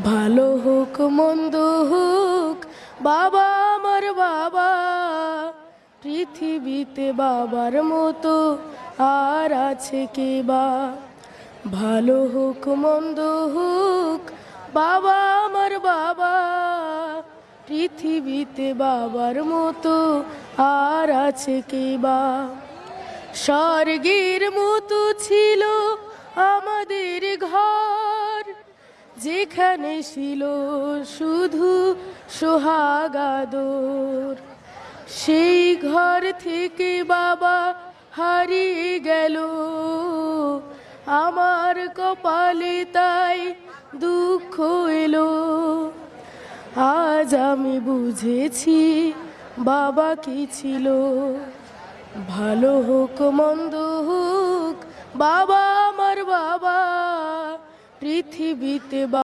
ভালো হোক মন্দ হোক বাবা আমার বাবা, পৃথিবীতে বাবার মতো আর আছে কে বা। ভালো হোক মন্দ হোক বাবা আমার বাবা, পৃথিবীতে বাবার মতো আর আছে কে বা। স্বর্গের মতো ছিল আমাদের ঘর, যেখানে ছিল শুধু সোহাগ আদর। সেই ঘর থেকে বাবা হারিয়ে গেল, আমার কপালে তাই দুঃখ এলো। আজ আমি বুঝেছি বাবা কি ছিল। ভালো হোক মন্দ হোক বাবা আমার বাবা, পৃথিবীতে